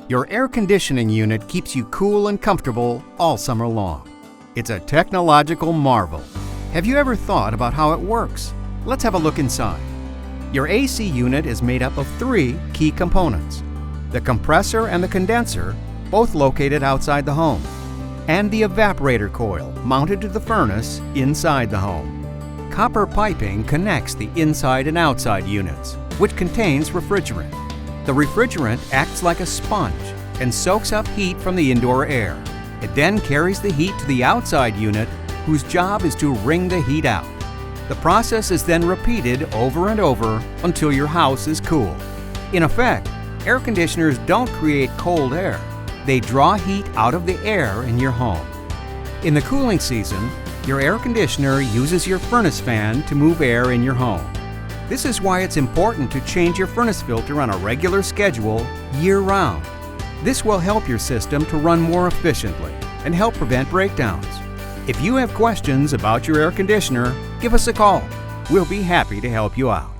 Your air conditioning unit keeps you cool and comfortable all summer long. It's a technological marvel. Have you ever thought about how it works? Let's have a look inside. Your AC unit is made up of 3 key components: the compressor and the condenser, both located outside the home, and the evaporator coil mounted to the furnace inside the home. Copper piping connects the inside and outside units, which contains refrigerant. The refrigerant acts like a sponge and soaks up heat from the indoor air. It then carries the heat to the outside unit, whose job is to wring the heat out. The process is then repeated over and over until your house is cool. In effect, air conditioners don't create cold air. They draw heat out of the air in your home. In the cooling season, your air conditioner uses your furnace fan to move air in your home. This is why it's important to change your furnace filter on a regular schedule year-round. This will help your system to run more efficiently and help prevent breakdowns. If you have questions about your air conditioner, give us a call. We'll be happy to help you out.